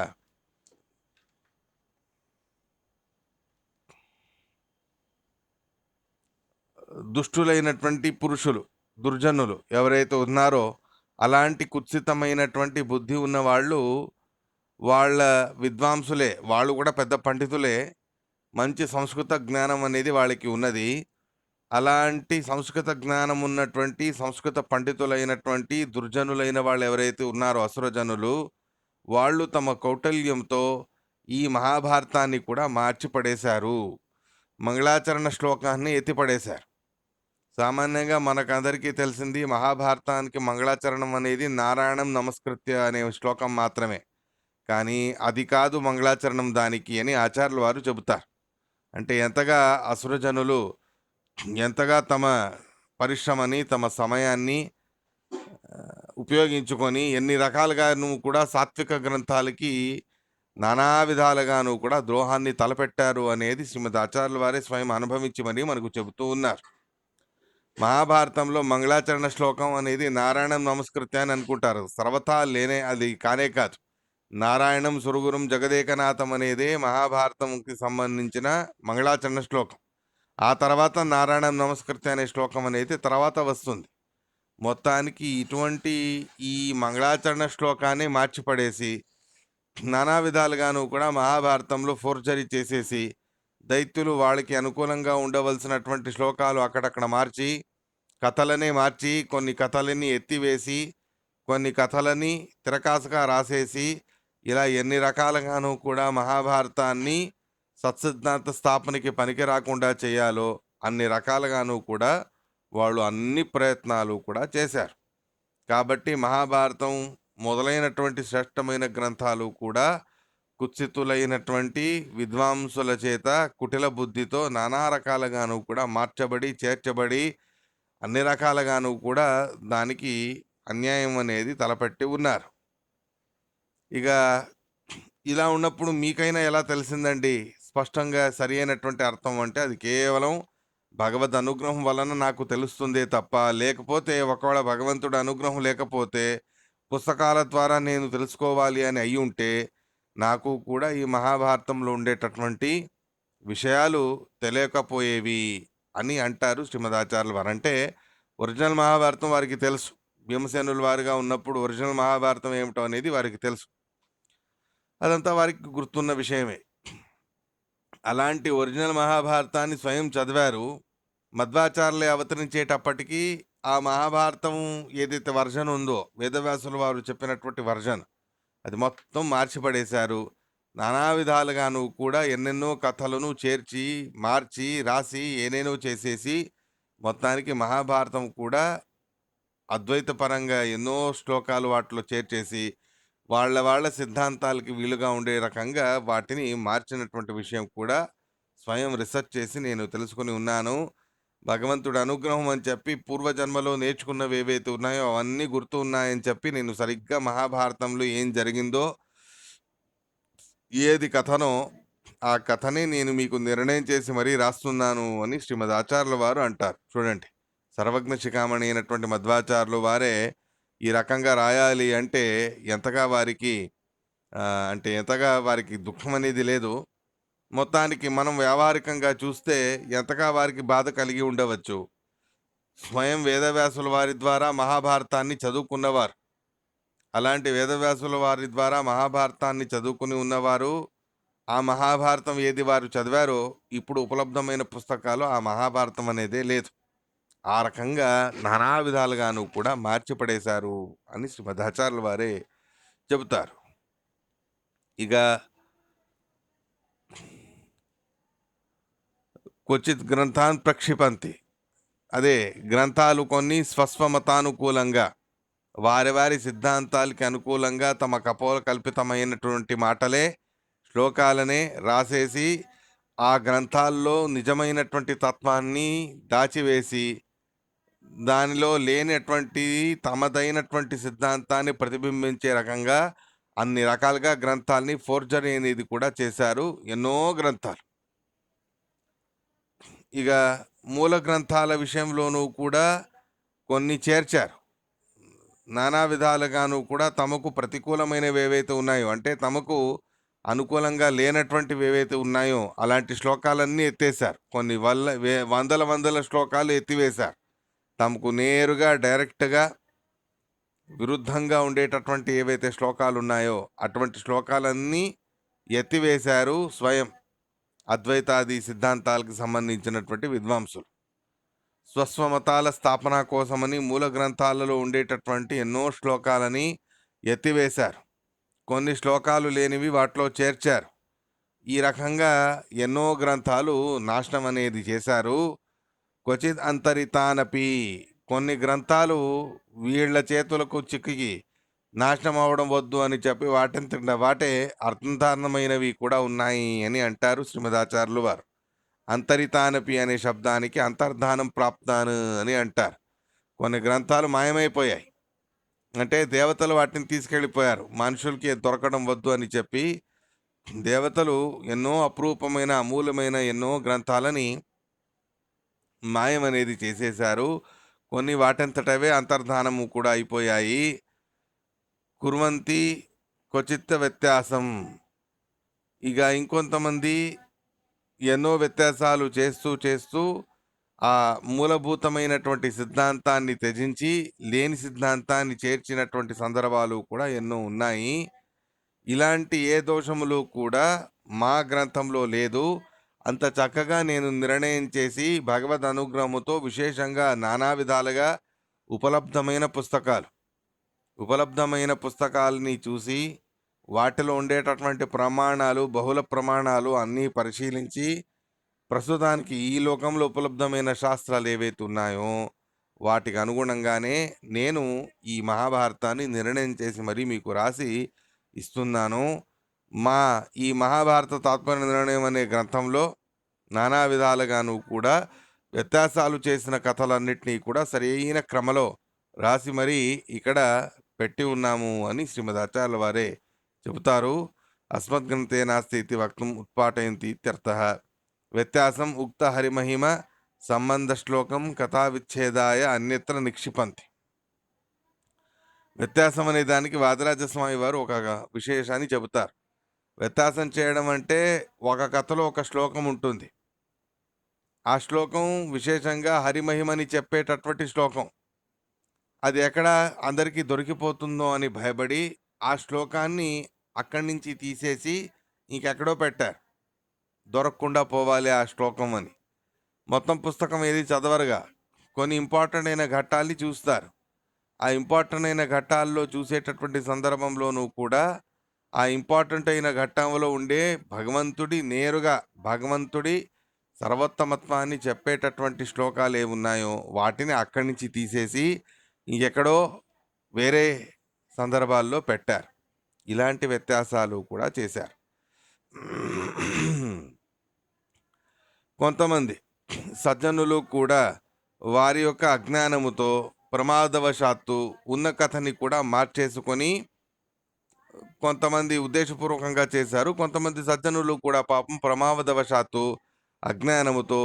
దుష్టులైనటువంటి పురుషులు, దుర్జనులు ఎవరైతే ఉన్నారో అలాంటి కుత్సితమైనటువంటి బుద్ధి ఉన్న వాళ్ళు, వాళ్ళ విద్వాంసులే, వాళ్ళు కూడా పెద్ద పండితులే. మంచి సంస్కృత జ్ఞానం అనేది వాళ్ళకి ఉన్నది. అలాంటి సంస్కృత జ్ఞానం ఉన్నటువంటి సంస్కృత పండితులైనటువంటి దుర్జనులైన వాళ్ళు ఎవరైతే ఉన్నారో అసురజనులు, వాళ్ళు తమ కౌటిల్యంతో ఈ మహాభారతాన్ని కూడా మార్చి పడేశారు. మంగళాచరణ శ్లోకాన్ని ఎత్తిపడేశారు. సామాన్యంగా మనకందరికీ తెలిసింది మహాభారతానికి మంగళాచరణం అనేది నారాయణం నమస్కృత్య అనే శ్లోకం మాత్రమే. కానీ అది కాదు మంగళాచరణం దానికి అని ఆచార్యుల వారు చెబుతారు. అంటే ఎంతగా అసురజనులు ఎంతగా తమ పరిశ్రమని, తమ సమయాన్ని ఉపయోగించుకొని ఎన్ని రకాలుగాను కూడా సాత్విక గ్రంథాలకి నానా విధాలుగాను కూడా ద్రోహాన్ని తలపెట్టారు అనేది శ్రీమద్ ఆచార్యుల వారే స్వయం అనుభవించి మరీ మనకు చెబుతూ ఉన్నారు. మహాభారతంలో మంగళాచరణ శ్లోకం అనేది నారాయణం నమస్కృత్య అని అనుకుంటారు. సర్వతా లేనే అది కానే కాదు. నారాయణం సురుగురం జగదేకనాథం అనేదే మహాభారతంకి సంబంధించిన మంగళాచరణ శ్లోకం. ఆ తర్వాత నారాయణం నమస్కృత్య అనే శ్లోకం అనేది తర్వాత వస్తుంది. మొత్తానికి ఇటువంటి ఈ మంగళాచరణ శ్లోకాన్ని మార్చిపడేసి నానా విధాలుగాను కూడా మహాభారతంలో ఫోర్జరీ చేసేసి దైత్యులు వాళ్ళకి అనుకూలంగా ఉండవలసినటువంటి శ్లోకాలు అక్కడక్కడ మార్చి కథలనే మార్చి కొన్ని కథలని ఎత్తివేసి కొన్ని కథలని తిరకాసుగా రాసేసి ఇలా ఎన్ని రకాలుగాను కూడా మహాభారతాన్ని సత్సిద్ధాంత స్థాపనకి పనికి రాకుండా చేయాలో అన్ని రకాలుగాను కూడా వాళ్ళు అన్ని ప్రయత్నాలు కూడా చేశారు. కాబట్టి మహాభారతం మొదలైనటువంటి శ్రేష్టమైన గ్రంథాలు కూడా కుత్సితులైనటువంటి విద్వాంసుల చేత కుటిల బుద్ధితో నానా రకాలుగాను కూడా మార్చబడి చేర్చబడి అన్ని రకాలుగాను కూడా దానికి అన్యాయం అనేది తలపెట్టి ఉన్నారు. ఇక ఇలా ఉన్నప్పుడు మీకైనా ఎలా తెలిసిందండి స్పష్టంగా సరి అయినటువంటి అర్థం అంటే అది కేవలం భగవద్ అనుగ్రహం వలన నాకు తెలుస్తుందే తప్ప లేకపోతే ఒకవేళ భగవంతుడి అనుగ్రహం లేకపోతే పుస్తకాల ద్వారా నేను తెలుసుకోవాలి అని అయి ఉంటే నాకు కూడా ఈ మహాభారతంలో ఉండేటటువంటి విషయాలు తెలియకపోయేవి అని అంటారు శ్రీమదాచార్యుల వారు. అంటే ఒరిజినల్ మహాభారతం వారికి తెలుసు. భీమసేనుల వారుగా ఉన్నప్పుడు ఒరిజినల్ మహాభారతం ఏమిటో అనేది వారికి తెలుసు. అదంతా వారికి గుర్తున్న విషయమే. అలాంటి ఒరిజినల్ మహాభారతాన్ని స్వయం చదివారు. మధ్వాచార్యులే అవతరించేటప్పటికీ ఆ మహాభారతం ఏదైతే వర్షన్ ఉందో వేదవ్యాసుల వారు చెప్పినటువంటి వర్షన్ అది మొత్తం మార్చిపడేశారు. నానా విధాలుగాను కూడా ఎన్నెన్నో కథలను చేర్చి మార్చి రాసి ఏనేనో చేసేసి మొత్తానికి మహాభారతం కూడా అద్వైత పరంగా ఎన్నో శ్లోకాలు వాటిలో చేర్చేసి వాళ్ళ సిద్ధాంతాలకి వీలుగా ఉండే రకంగా వాటిని మార్చినటువంటి విషయం కూడా స్వయం రీసెర్చ్ చేసి నేను తెలుసుకొని ఉన్నాను. భగవంతుడి అనుగ్రహం అని చెప్పి పూర్వజన్మలో నేర్చుకున్నవి ఏవైతే ఉన్నాయో అవన్నీ గుర్తు ఉన్నాయని చెప్పి నేను సరిగ్గా మహాభారతంలో ఏం జరిగిందో ఏది కథనో ఆ కథని నేను మీకు నిర్ణయం చేసి మరీ రాస్తున్నాను అని శ్రీమద్ ఆచార్యుల వారు అంటారు. చూడండి, సర్వజ్ఞ శిఖామణి అయినటువంటి మధ్వాచార్యులు వారే ఈ రకంగా రాయాలి అంటే ఎంతగా వారికి అంటే ఎంతగా వారికి దుఃఖం అనేది లేదు. మొత్తానికి మనం వ్యావహారికంగా చూస్తే ఎంతగా వారికి బాధ కలిగి ఉండవచ్చు. స్వయం వేదవ్యాసుల వారి ద్వారా మహాభారతాన్ని చదువుకున్నవారు. అలాంటి వేదవ్యాసుల వారి ద్వారా మహాభారతాన్ని చదువుకుని ఉన్నవారు ఆ మహాభారతం ఏది వారు చదివారో ఇప్పుడు ఉపలబ్ధమైన పుస్తకాలు ఆ మహాభారతం అనేదే లేదు. ఆ రకంగా నానా విధాలుగాను కూడా మార్చిపడేశారు అని శ్రీమదాచార్యుల వారే చెబుతారు. ఇక క్వచిత్ గ్రంథాన్ ప్రక్షిపంతి, అదే గ్రంథాలు కొన్ని స్వస్వమతానుకూలంగా వారి వారి సిద్ధాంతాలకి అనుకూలంగా తమ కపోల కల్పితమైనటువంటి మాటలే శ్లోకాలనే రాసేసి ఆ గ్రంథాల్లో నిజమైనటువంటి తత్వాన్ని దాచివేసి దానిలో లేనటువంటి తమదైనటువంటి సిద్ధాంతాన్ని ప్రతిబింబించే రకంగా అన్ని రకాలుగా గ్రంథాలని ఫోర్జరీ అనేది కూడా చేశారు. ఎన్నో గ్రంథాలు. ఇక మూల గ్రంథాల విషయంలోనూ కూడా కొన్ని చేర్చారు. నానా విధాలుగాను కూడా తమకు ప్రతికూలమైనవి ఏవైతే ఉన్నాయో అంటే తమకు అనుకూలంగా లేనటువంటివి ఏవైతే ఉన్నాయో అలాంటి శ్లోకాలన్నీ ఎత్తేసారు. కొన్ని వందల శ్లోకాలు ఎత్తివేశారు. తమకు నేరుగా డైరెక్ట్గా విరుద్ధంగా ఉండేటటువంటి ఏవైతే శ్లోకాలు ఉన్నాయో అటువంటి శ్లోకాలన్నీ ఎత్తివేశారు స్వయం అద్వైతాది సిద్ధాంతాలకు సంబంధించినటువంటి విద్వాంసులు. స్వస్వమతాల స్థాపన కోసమని మూల గ్రంథాలలో ఉండేటటువంటి ఎన్నో శ్లోకాలని ఎత్తివేశారు. కొన్ని శ్లోకాలు లేనివి వాటిలో చేర్చారు. ఈ రకంగా ఎన్నో గ్రంథాలు నాశనం అనేది చేశారు. క్వచిత్ అంతరితానపి, కొన్ని గ్రంథాలు వీళ్ళ చేతులకు చిక్కి నాశనం అవడం వద్దు అని చెప్పి వాటింత వాటే అర్థాంతరమైనవి కూడా ఉన్నాయి అని అంటారు శ్రీమదాచార్యులు వారు. అంతరితానపి అనే శబ్దానికి అంతర్ధానం ప్రాప్తాను అని అంటారు. కొన్ని గ్రంథాలు మాయమైపోయాయి. అంటే దేవతలు వాటిని తీసుకెళ్ళిపోయారు. మనుషులకి దొరకడం వద్దు అని చెప్పి దేవతలు ఎన్నో అపురూపమైన అమూల్యమైన ఎన్నో గ్రంథాలని మాయం అనేది చేసేశారు. కొన్ని వాటంతటవే అంతర్ధానము కూడా అయిపోయాయి. కుర్వంతి క్వచిత్త వ్యత్యాసం, ఇక ఇంకొంతమంది ఎన్నో వ్యత్యాసాలు చేస్తూ ఆ మూలభూతమైనటువంటి సిద్ధాంతాన్ని త్యజించి, లేని సిద్ధాంతాన్ని చేర్చినటువంటి సందర్భాలు కూడా ఎన్నో ఉన్నాయి. ఇలాంటి ఏ దోషములు కూడా మా గ్రంథంలో లేదు. అంత చక్కగా నేను నిర్ణయం చేసి భగవద్ అనుగ్రహముతో విశేషంగా నానా విధాలుగా ఉపలబ్ధమైన పుస్తకాలు. ఉపలబ్ధమైన పుస్తకాలని చూసి, వాటిలో ఉండేటటువంటి ప్రమాణాలు, బహుళ ప్రమాణాలు అన్నీ పరిశీలించి, ప్రస్తుతానికి ఈ లోకంలో ఉపలబ్ధమైన శాస్త్రాలు ఏవైతే ఉన్నాయో, వాటికి అనుగుణంగానే నేను ఈ మహాభారతాన్ని నిర్ణయం చేసి మరీ మీకు రాసి ఇస్తున్నాను. మా ఈ మహాభారత తాత్పర్య నిర్ణయం అనే గ్రంథంలో నానా విధాలుగాను కూడా వ్యత్యాసాలు చేసిన కథలన్నిటినీ కూడా సరైన క్రమలో రాసి మరీ ఇక్కడ పెట్టి ఉన్నాము అని శ్రీమద్ ఆచార్యుల వారే చెబుతారు. అస్మద్గ్రంథే నాస్తి ఇతి వక్తుం ఉత్పాటయంతి ఇత్యర్థః. వ్యత్యాసం ఉక్త హరిమహిమ సంబంధ శ్లోకం కథా విచ్ఛేదాయ అన్యత్ర నిక్షిపంతి. వ్యత్యాసం అనే దానికి వాదిరాజస్వామి వారు ఒక విశేషాన్ని చెబుతారు. వ్యత్యాసం చేయడం అంటే ఒక కథలో ఒక శ్లోకం ఉంటుంది. ఆ శ్లోకం విశేషంగా హరిమహిమని చెప్పేటటువంటి శ్లోకం. అది ఎక్కడ అందరికీ దొరికిపోతుందో అని భయపడి ఆ శ్లోకాన్ని అక్కడి నుంచి తీసేసి ఇంకెక్కడో పెట్టారు. దొరకకుండా పోవాలి ఆ శ్లోకం అని. మొత్తం పుస్తకం ఏది చదవరుగా. కొన్ని ఇంపార్టెంట్ అయిన ఘట్టాల్ని చూస్తారు. ఆ ఇంపార్టెంట్ అయిన ఘట్టాల్లో చూసేటటువంటి సందర్భంలోనూ కూడా ఆ ఇంపార్టెంట్ అయిన ఘట్టంలో ఉండే నేరుగా భగవంతుడి సర్వోత్తమత్వాన్ని చెప్పేటటువంటి శ్లోకాలు ఏమున్నాయో వాటిని అక్కడి నుంచి తీసేసి ఇంకెక్కడో వేరే సందర్భాల్లో పెట్టారు. ఇలాంటి వ్యత్యాసాలు కూడా చేశారు. కొంతమంది సజ్జనులు కూడా వారి యొక్క అజ్ఞానముతో ప్రమాదవశాత్తు ఉన్న కథని కూడా మార్చేసుకొని కొంతమంది ఉద్దేశపూర్వకంగా చేశారు. కొంతమంది సజ్జనులు కూడా పాపం ప్రమాదవశాత్తు అజ్ఞానముతో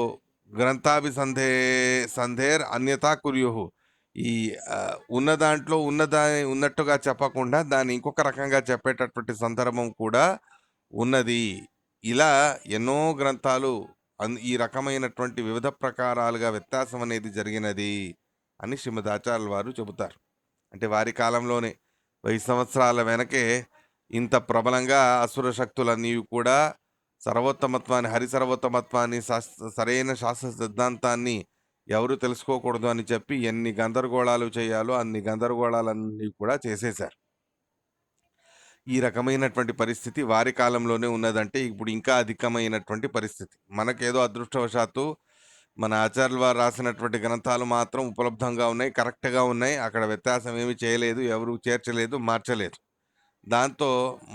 సంధేర్ అన్యతా కుర్యుహు. ఈ ఉన్న దాంట్లో ఉన్నట్టుగా చెప్పకుండా దాన్ని ఇంకొక రకంగా చెప్పేటటువంటి సందర్భం కూడా ఉన్నది. ఇలా ఎన్నో గ్రంథాలు ఈ రకమైనటువంటి వివిధ ప్రకారాలుగా వ్యత్యాసం అనేది జరిగినది అని శ్రీమద్ ఆచార్యుల వారు చెబుతారు. అంటే వారి కాలంలోనే 1000 సంవత్సరాల వెనకే ఇంత ప్రబలంగా అసుర శక్తులన్నీ కూడా సర్వోత్తమత్వాన్ని, హరి సర్వోత్తమత్వాన్ని, సరైన శాస్త్ర సిద్ధాంతాన్ని ఎవరు తెలుసుకోకూడదు అని చెప్పి ఎన్ని గందరగోళాలు చేయాలో అన్ని గందరగోళాలన్నీ కూడా చేసేశారు. ఈ రకమైనటువంటి పరిస్థితి వారి కాలంలోనే ఉన్నదంటే ఇప్పుడు ఇంకా అధికమైనటువంటి పరిస్థితి. మనకేదో అదృష్టవశాత్తు మన ఆచార్యుల వారు రాసినటువంటి గ్రంథాలు మాత్రం ఉపలబ్ధంగా ఉన్నాయి, కరెక్ట్‌గా ఉన్నాయి. అక్కడ వ్యత్యాసం ఏమీ చేయలేదు, ఎవరు చేర్చలేదు, మార్చలేదు. దాంతో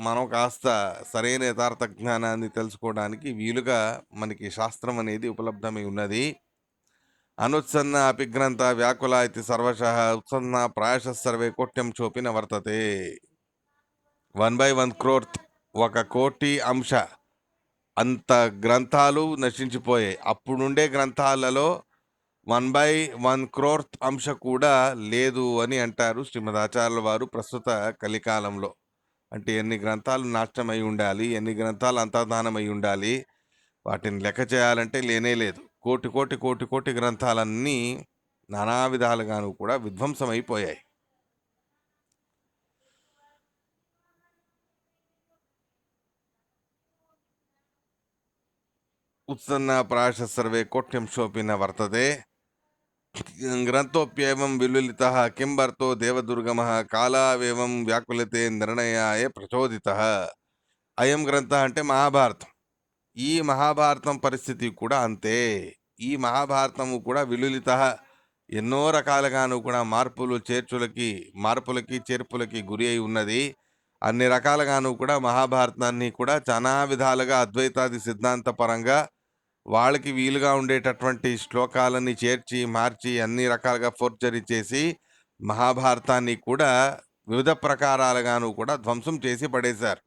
మనం కాస్త సరైన యథార్థ జ్ఞానాన్ని తెలుసుకోవడానికి వీలుగా మనకి శాస్త్రం అనేది ఉపలబ్ధమై ఉన్నది. అనుత్సన్న అపి గ్రంథ వ్యాకుల ఇతి సర్వశః ఉత్సన్న ప్రాయశః సర్వే కోట్యం చోపిన వర్తతే. 1/1 crore 1,00,00,000 అంశ అంత గ్రంథాలు నశించిపోయాయి. అప్పుడుండే గ్రంథాలలో 1/1 crore అంశ కూడా లేదు అని అంటారు శ్రీమద్ ఆచార్యుల వారు ప్రస్తుత కలికాలంలో. అంటే ఎన్ని గ్రంథాలు నాశనమై ఉండాలి, ఎన్ని గ్రంథాలు అంతర్ధానమై ఉండాలి, వాటిని లెక్క చేయాలంటే లేనే లేదు. కోటి కోటి కోటి కోటి గ్రంథాలన్నీ నానా విధాలుగాను కూడా విధ్వంసమైపోయాయి. ఉత్సన్న ప్రాయశ సర్వే కోట్యం శోపిన వర్తతే. గ్రంథోప్యేవం విలులిత కింబర్తో దేవదుర్గమ కాలావేవం వ్యాకులతే నిర్ణయాయ ప్రచోదిత. అయం గ్రంథ అంటే మహాభారతం. ఈ మహాభారతం పరిస్థితి కూడా అంతే. ఈ మహాభారతము కూడా విలులిత ఎన్నో రకాలుగాను కూడా మార్పులకి చేర్పులకి గురి అయి ఉన్నది. అన్ని రకాలుగాను కూడా మహాభారతాన్ని కూడా చాలా విధాలుగా అద్వైతాది సిద్ధాంత పరంగా వాళ్ళకి వీలుగా ఉండేటటువంటి శ్లోకాలని చేర్చి మార్చి అన్ని రకాలుగా ఫోర్జరీ చేసి మహాభారతాన్ని కూడా వివిధ ప్రకారాలుగాను కూడా ధ్వంసం చేసి పడేశారు.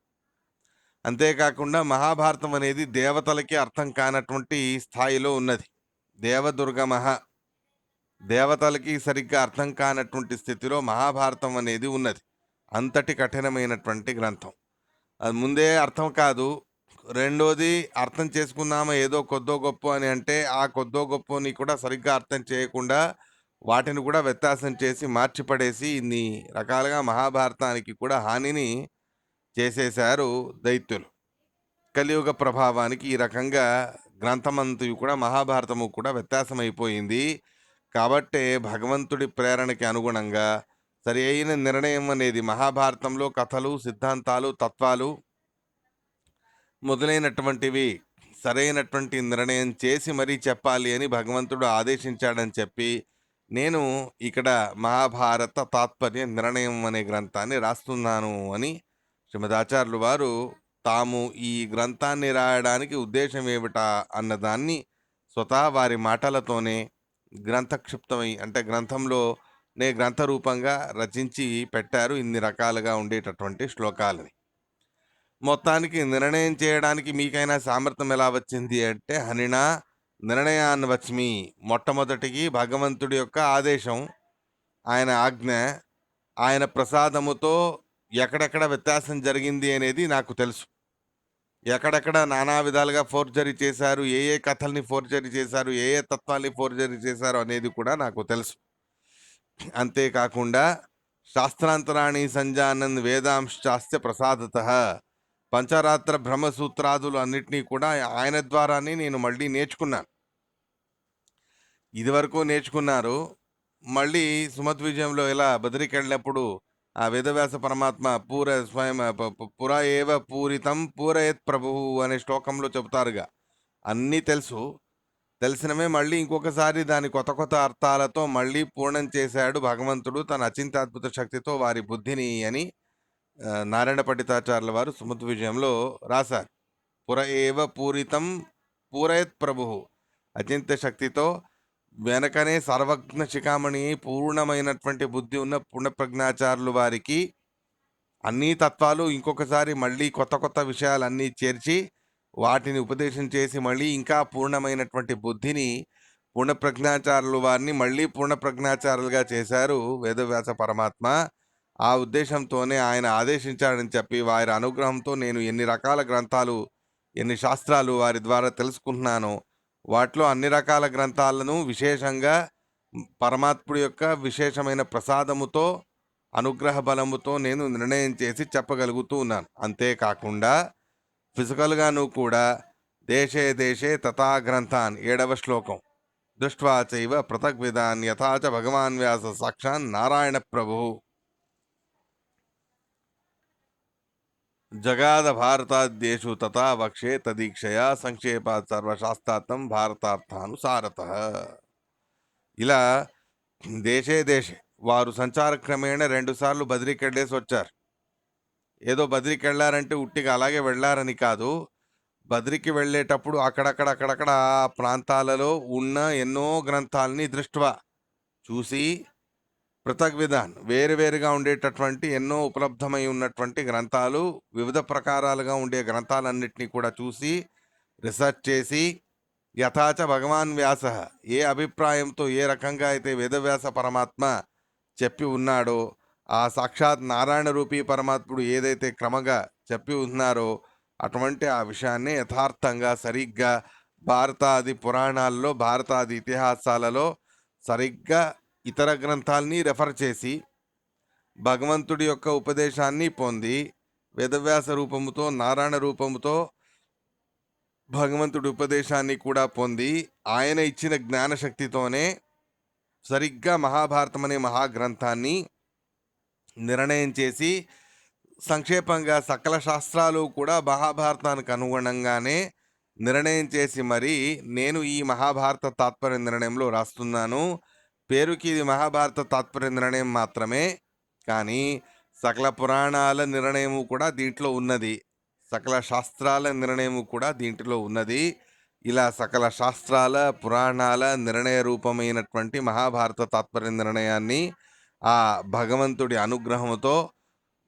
అంతేకాకుండా మహాభారతం అనేది దేవతలకి అర్థం కానటువంటి స్థాయిలో ఉన్నది. దేవదుర్గమః దేవతలకి సరిగ్గా అర్థం కానటువంటి స్థితిలో మహాభారతం అనేది ఉన్నది. అంతటి కఠినమైనటువంటి గ్రంథం. అది ముందే అర్థం కాదు. రెండోది అర్థం చేసుకున్నామా ఏదో కొద్దో గొప్పో అని అంటే, ఆ కొద్దో గొప్పోని కూడా సరిగ్గా అర్థం చేయకుండా, వాటిని కూడా వ్యత్యాసం చేసి, మార్చి పడేసి, ఇన్ని రకాలుగా మహాభారతానికి కూడా హానిని చేసేశారు దైత్యులు. కలియుగ ప్రభావానికి ఈ రకంగా గ్రంథమంతయు కూడా మహాభారతము కూడా వ్యత్యాసమైపోయింది. కాబట్టే భగవంతుడి ప్రేరణకి అనుగుణంగా సరి అయిన నిర్ణయం అనేది మహాభారతంలో కథలు, సిద్ధాంతాలు, తత్వాలు మొదలైనటువంటివి సరైనటువంటి నిర్ణయం చేసి మరీ చెప్పాలి అని భగవంతుడు ఆదేశించాడని చెప్పి, నేను ఇక్కడ మహాభారత తాత్పర్య నిర్ణయం అనే గ్రంథాన్ని రాస్తున్నాను అని శ్రీమదాచార్యులు వారు తాము ఈ గ్రంథాన్ని రాయడానికి ఉద్దేశం ఏమిటా అన్నదాన్ని స్వతహా వారి మాటలతోనే గ్రంథక్షిప్తమై అంటే గ్రంథంలోనే గ్రంథ రూపంగా రచించి పెట్టారు ఇన్ని రకాలుగా ఉండేటటువంటి శ్లోకాలని. మొత్తానికి నిర్ణయం చేయడానికి మీకైనా సామర్థ్యం ఎలా వచ్చింది అంటే, హనినా నిర్ణయాన్ని వచ్చి మొట్టమొదటికి భగవంతుడి యొక్క ఆదేశం, ఆయన ఆజ్ఞ, ఆయన ప్రసాదముతో ఎక్కడెక్కడ వ్యత్యాసం జరిగింది అనేది నాకు తెలుసు. ఎక్కడెక్కడ నానా విధాలుగా ఫోర్జరీ చేశారు, ఏ ఏ కథల్ని ఫోర్జరీ చేశారు, ఏ ఏ తత్వాల్ని ఫోర్జరీ చేశారు అనేది కూడా నాకు తెలుసు. అంతేకాకుండా శాస్త్రాంతరాణి సంజానన్ వేదాంశాస్త్య ప్రసాదత పంచరాత్ర బ్రహ్మసూత్రాదులు అన్నిటినీ కూడా ఆయన ద్వారానే నేను మళ్ళీ నేర్చుకున్నాను. ఇదివరకు నేర్చుకున్నారు. మళ్ళీ సుమత్ విజయంలో ఇలా బదరికి వెళ్ళినప్పుడు ఆ వేదవ్యాస పరమాత్మ స్వయం పురా ఏవ పూరితం పూరయత్ ప్రభువు అనే శ్లోకంలో చెబుతారుగా. అన్నీ తెలుసు. తెలిసినవే మళ్ళీ ఇంకొకసారి దాని కొత్త కొత్త అర్థాలతో మళ్ళీ పూర్ణం చేశాడు భగవంతుడు తన అచింతాద్భుత శక్తితో వారి బుద్ధిని అని నారాయణ పండితాచార్యుల వారు సుమత్ విజయంలో రాశారు. పుర ఏవ పూరితం పూరయత్ ప్రభు, అచింత్య శక్తితో వెనకనే సర్వజ్ఞ శిఖామణి పూర్ణమైనటువంటి బుద్ధి ఉన్న పుణ్యప్రజ్ఞాచారులు వారికి అన్ని తత్వాలు ఇంకొకసారి మళ్ళీ కొత్త కొత్త విషయాలన్నీ చేర్చి వాటిని ఉపదేశం చేసి మళ్ళీ ఇంకా పూర్ణమైనటువంటి బుద్ధిని పూర్ణప్రజ్ఞాచారులు వారిని మళ్ళీ పూర్ణప్రజ్ఞాచారులుగా చేశారు వేదవ్యాస పరమాత్మ. ఆ ఉద్దేశంతోనే ఆయన ఆదేశించాడని చెప్పి వారి అనుగ్రహంతో నేను ఎన్ని రకాల గ్రంథాలు, ఎన్ని శాస్త్రాలు వారి ద్వారా తెలుసుకుంటున్నానో, వాటిలో అన్ని రకాల గ్రంథాలను విశేషంగా పరమాత్ముడి యొక్క విశేషమైన ప్రసాదముతో, అనుగ్రహ బలముతో నేను నిర్ణయం చేసి చెప్పగలుగుతూ ఉన్నాను. అంతేకాకుండా ఫిజికల్గాను కూడా దేశే దేశే తథా గ్రంథాన్ 7వ శ్లోకం దృష్ట్వా చైవ పృథగ్విదాన్ యథాచ భగవాన్ వ్యాస సాక్షాన్ నారాయణ ప్రభు జగాద భారతాద్యేషు తథా వక్షే తదీక్షయా సంక్షేపాత్ సర్వశాస్త్రార్థం భారతార్థానుసారత. ఇలా దేశే దేశే వారు సంచార క్రమేణ 2 సార్లు బద్రికి వెళ్ళేసి వచ్చారు. ఏదో బద్రికి వెళ్ళారంటే ఉట్టిగా అలాగే వెళ్ళారని కాదు. బద్రికి వెళ్ళేటప్పుడు అక్కడక్కడ ఆ ప్రాంతాలలో ఉన్న ఎన్నో గ్రంథాలని దృష్ట్వా చూసి, పృథక్ విధాన్ వేరువేరుగా ఉండేటటువంటి ఎన్నో ఉపలబ్ధమై ఉన్నటువంటి గ్రంథాలు, వివిధ ప్రకారాలుగా ఉండే గ్రంథాలన్నిటినీ కూడా చూసి రీసెర్చ్ చేసి, యథాచ భగవాన్ వ్యాస ఏ అభిప్రాయంతో ఏ రకంగా అయితే వేదవ్యాస పరమాత్మ చెప్పి ఉన్నాడో, ఆ సాక్షాత్ నారాయణ రూపీ పరమాత్ముడు ఏదైతే క్రమంగా చెప్పి ఉన్నారో అటువంటి ఆ విషయాన్ని యథార్థంగా సరిగ్గా భారతాది పురాణాల్లో, భారతాది ఇతిహాసాలలో సరిగ్గా ఇతర గ్రంథాలని రెఫర్ చేసి భగవంతుడి యొక్క ఉపదేశాన్ని పొంది వేదవ్యాస రూపముతో, నారాయణ రూపముతో భగవంతుడి ఉపదేశాన్ని కూడా పొంది ఆయన ఇచ్చిన జ్ఞానశక్తితోనే సరిగ్గా మహాభారతం అనే మహాగ్రంథాన్ని నిర్ణయం చేసి సంక్షేపంగా సకల శాస్త్రాలు కూడా మహాభారతానికి అనుగుణంగానే నిర్ణయం చేసి మరి నేను ఈ మహాభారత తాత్పర్య నిర్ణయంలో రాస్తున్నాను. పేరుకి ఇది మహాభారత తాత్పర్య నిర్ణయం మాత్రమే, కానీ సకల పురాణాల నిర్ణయము కూడా దీంట్లో ఉన్నది, సకల శాస్త్రాల నిర్ణయము కూడా దీంట్లో ఉన్నది. ఇలా సకల శాస్త్రాల పురాణాల నిర్ణయ రూపమైనటువంటి మహాభారత తాత్పర్య నిర్ణయాన్ని ఆ భగవంతుడి అనుగ్రహంతో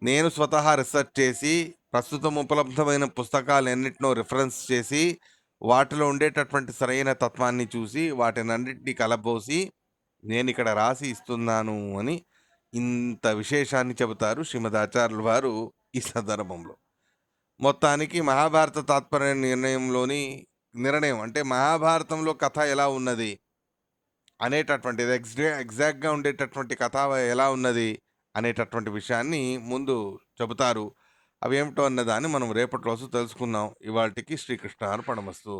నేను స్వతహా రీసెర్చ్ చేసి ప్రస్తుతం ఉపలబ్ధమైన పుస్తకాలన్నిటినో రిఫరెన్స్ చేసి వాటిలో ఉండేటటువంటి సరైన తత్వాన్ని చూసి వాటినన్నింటినీ కలబోసి నేను ఇక్కడ రాసి ఇస్తున్నాను అని ఇంత విశేషాన్ని చెబుతారు శ్రీమదాచార్యుల వారు ఈ సందర్భంలో. మొత్తానికి మహాభారత తాత్పర్య నిర్ణయం అంటే మహాభారతంలో కథ ఎలా ఉన్నది అనేటటువంటిది ఎగ్జాక్ట్‌గా ఉండేటటువంటి కథ ఎలా ఉన్నది అనేటటువంటి విషయాన్ని ముందు చెబుతారు. అవేమిటో అన్నదాన్ని మనం రేపటి రోజు తెలుసుకుందాం. ఇవాల్టికి శ్రీకృష్ణార్పణమస్తు.